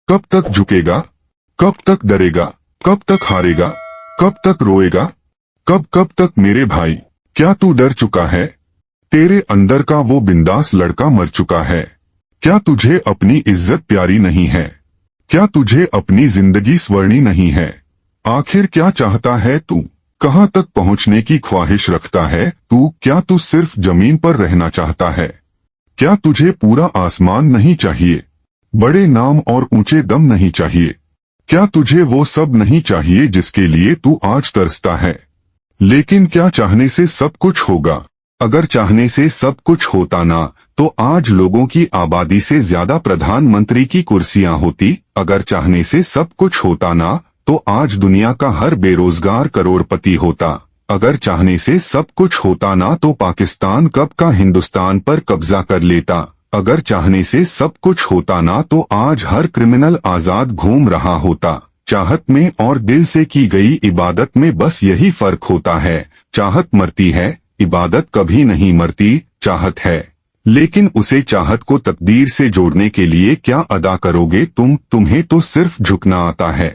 कब तक झुकेगा? कब तक डरेगा? कब तक हारेगा? कब तक रोएगा? कब तक मेरे भाई? क्या तू डर चुका है? तेरे अंदर का वो बिंदास लड़का मर चुका है। क्या तुझे अपनी इज्जत प्यारी नहीं है? क्या तुझे अपनी जिंदगी स्वर्णी नहीं है? आखिर क्या चाहता है तू? कहां तक पहुंचने की ख्वाहिश रखता है तू? क्या तू सिर्फ जमीन पर रहना चाहता है? क्या तुझे पूरा आसमान नहीं चाहिए? बड़े नाम और ऊंचे दम नहीं चाहिए? क्या तुझे वो सब नहीं चाहिए जिसके लिए तू आज तरसता है? लेकिन क्या चाहने से सब कुछ होगा? अगर चाहने से सब कुछ होता ना तो आज लोगों की आबादी से ज्यादा प्रधानमंत्री की कुर्सियां होती। अगर चाहने से सब कुछ होता ना तो आज दुनिया का हर बेरोजगार करोड़पति होता। अगर चाहने से सब कुछ होता ना तो पाकिस्तान कब का हिंदुस्तान पर कब्जा कर लेता। अगर चाहने से सब कुछ होता ना तो आज हर क्रिमिनल आजाद घूम रहा होता। चाहत में और दिल से की गई इबादत में बस यही फर्क होता है। चाहत मरती है, इबादत कभी नहीं मरती। चाहत है, लेकिन उसे चाहत को तकदीर से जोड़ने के लिए क्या अदा करोगे तुम? तुम्हें तो सिर्फ झुकना आता है।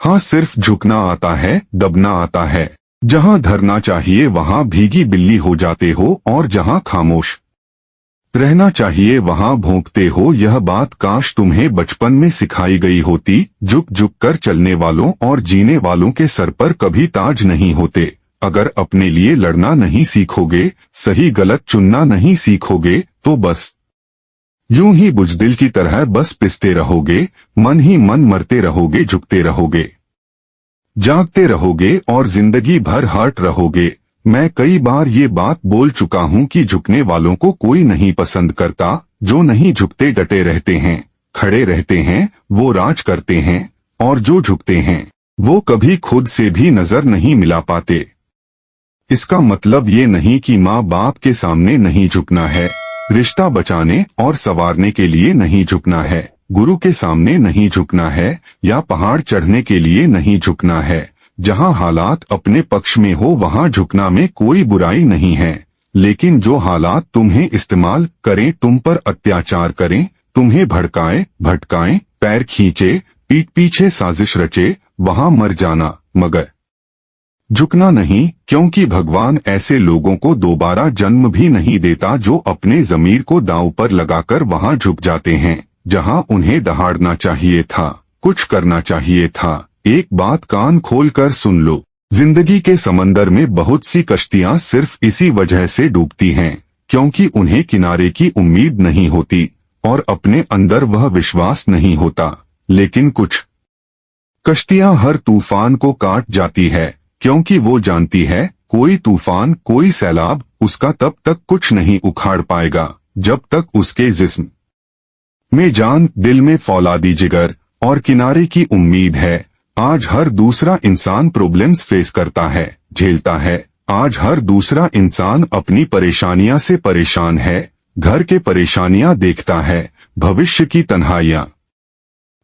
हाँ, सिर्फ झुकना आता है, दबना आता है। जहाँ धरना चाहिए वहाँ भीगी बिल्ली हो जाते हो और जहाँ खामोश रहना चाहिए वहाँ भौंकते हो। यह बात काश तुम्हें बचपन में सिखाई गई होती। झुक झुक कर चलने वालों और जीने वालों के सर पर कभी ताज नहीं होते। अगर अपने लिए लड़ना नहीं सीखोगे, सही गलत चुनना नहीं सीखोगे तो बस यूं ही बुजदिल की तरह बस पिसते रहोगे। मन ही मन मरते रहोगे, झुकते रहोगे, जागते रहोगे और जिंदगी भर हर्ट रहोगे। मैं कई बार ये बात बोल चुका हूँ कि झुकने वालों को कोई नहीं पसंद करता। जो नहीं झुकते डटे रहते हैं, खड़े रहते हैं, वो राज करते हैं। और जो झुकते हैं वो कभी खुद से भी नजर नहीं मिला पाते। इसका मतलब ये नहीं कि माँ बाप के सामने नहीं झुकना है, रिश्ता बचाने और संवारने के लिए नहीं झुकना है, गुरु के सामने नहीं झुकना है, या पहाड़ चढ़ने के लिए नहीं झुकना है। जहाँ हालात अपने पक्ष में हो वहाँ झुकना में कोई बुराई नहीं है। लेकिन जो हालात तुम्हें इस्तेमाल करें, तुम पर अत्याचार करें, तुम्हें भड़काएं, भटकाएं, पैर खींचे, पीठ पीछे साजिश रचे, वहाँ मर जाना, मगर झुकना नहीं। क्योंकि भगवान ऐसे लोगों को दोबारा जन्म भी नहीं देता जो अपने ज़मीर को दांव पर लगाकर वहाँ झुक जाते हैं जहाँ उन्हें दहाड़ना चाहिए था, कुछ करना चाहिए था। एक बात कान खोलकर सुन लो, जिंदगी के समंदर में बहुत सी कश्तियां सिर्फ इसी वजह से डूबती हैं क्योंकि उन्हें किनारे की उम्मीद नहीं होती और अपने अंदर वह विश्वास नहीं होता। लेकिन कुछ कश्तियां हर तूफान को काट जाती है क्योंकि वो जानती है कोई तूफान, कोई सैलाब उसका तब तक कुछ नहीं उखाड़ पाएगा जब तक उसके जिस्म में जान, दिल में फौलादी जिगर और किनारे की उम्मीद है। आज हर दूसरा इंसान प्रॉब्लम्स फेस करता है, झेलता है। आज हर दूसरा इंसान अपनी परेशानियां से परेशान है, घर के परेशानियां देखता है, भविष्य की तन्हाइयां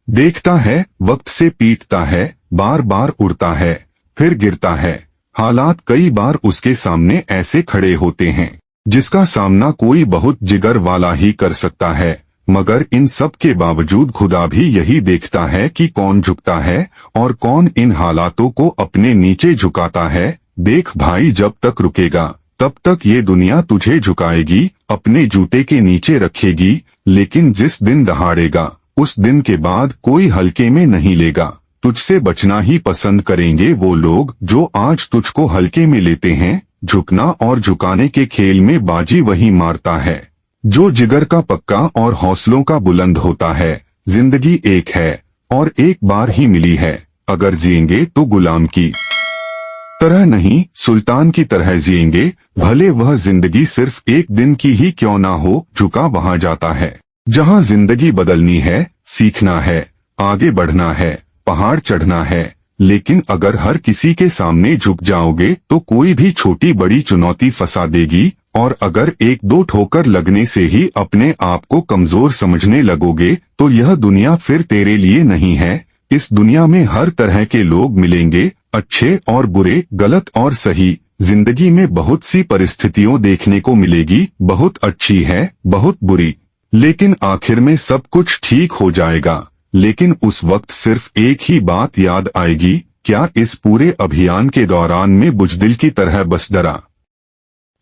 देखता है, वक्त से पीटता है, बार बार उड़ता है, फिर गिरता है। हालात कई बार उसके सामने ऐसे खड़े होते हैं जिसका सामना कोई बहुत जिगर वाला ही कर सकता है। मगर इन सब के बावजूद खुदा भी यही देखता है कि कौन झुकता है और कौन इन हालातों को अपने नीचे झुकाता है। देख भाई, जब तक रुकेगा तब तक ये दुनिया तुझे झुकाएगी, अपने जूते के नीचे रखेगी। लेकिन जिस दिन दहाड़ेगा उस दिन के बाद कोई हल्के में नहीं लेगा। तुझसे बचना ही पसंद करेंगे वो लोग जो आज तुझको हल्के में लेते हैं। झुकना और झुकाने के खेल में बाजी वही मारता है जो जिगर का पक्का और हौसलों का बुलंद होता है। जिंदगी एक है और एक बार ही मिली है। अगर जिएंगे तो गुलाम की तरह नहीं, सुल्तान की तरह जिएंगे, भले वह जिंदगी सिर्फ एक दिन की ही क्यों ना हो। झुका वहां जाता है जहां जिंदगी बदलनी है, सीखना है, आगे बढ़ना है, पहाड़ चढ़ना है। लेकिन अगर हर किसी के सामने झुक जाओगे तो कोई भी छोटी बड़ी चुनौती फंसा देगी। और अगर एक दो ठोकर लगने से ही अपने आप को कमजोर समझने लगोगे तो यह दुनिया फिर तेरे लिए नहीं है। इस दुनिया में हर तरह के लोग मिलेंगे, अच्छे और बुरे, गलत और सही। जिंदगी में बहुत सी परिस्थितियों देखने को मिलेगी, बहुत अच्छी है, बहुत बुरी, लेकिन आखिर में सब कुछ ठीक हो जाएगा। लेकिन उस वक्त सिर्फ एक ही बात याद आएगी, क्या इस पूरे अभियान के दौरान मैं बुजदिल की तरह बस डरा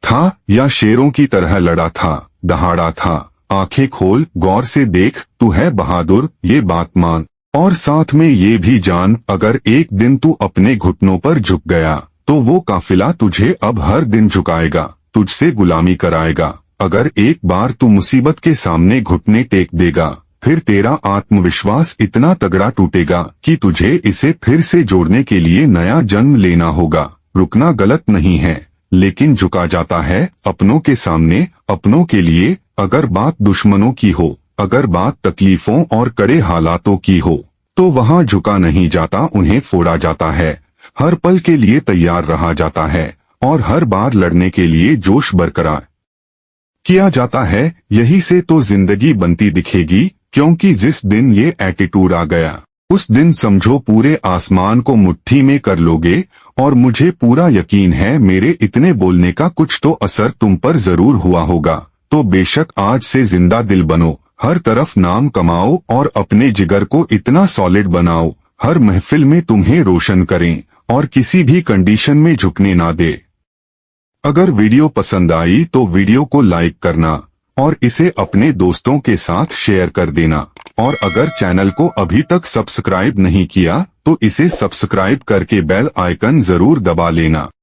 था या शेरों की तरह लड़ा था, दहाड़ा था। आंखें खोल, गौर से देख, तू है बहादुर, ये बात मान, और साथ में ये भी जान, अगर एक दिन तू अपने घुटनों पर झुक गया तो वो काफिला तुझे अब हर दिन झुकाएगा, तुझसे गुलामी कराएगा। अगर एक बार तू मुसीबत के सामने घुटने टेक देगा, फिर तेरा आत्मविश्वास इतना तगड़ा टूटेगा कि तुझे इसे फिर से जोड़ने के लिए नया जन्म लेना होगा। रुकना गलत नहीं है, लेकिन झुका जाता है अपनों के सामने, अपनों के लिए। अगर बात दुश्मनों की हो, अगर बात तकलीफों और कड़े हालातों की हो, तो वहाँ झुका नहीं जाता, उन्हें फोड़ा जाता है। हर पल के लिए तैयार रहा जाता है और हर बार लड़ने के लिए जोश बरकरार किया जाता है। यही से तो जिंदगी बनती दिखेगी, क्योंकि जिस दिन ये एटीट्यूड आ गया, उस दिन समझो पूरे आसमान को मुट्ठी में कर लोगे। और मुझे पूरा यकीन है मेरे इतने बोलने का कुछ तो असर तुम पर जरूर हुआ होगा। तो बेशक आज से जिंदा दिल बनो, हर तरफ नाम कमाओ और अपने जिगर को इतना सॉलिड बनाओ, हर महफिल में तुम्हें रोशन करें और किसी भी कंडीशन में झुकने ना दे। अगर वीडियो पसंद आई तो वीडियो को लाइक करना और इसे अपने दोस्तों के साथ शेयर कर देना। और अगर चैनल को अभी तक सब्सक्राइब नहीं किया तो इसे सब्सक्राइब करके बेल आइकन जरूर दबा लेना।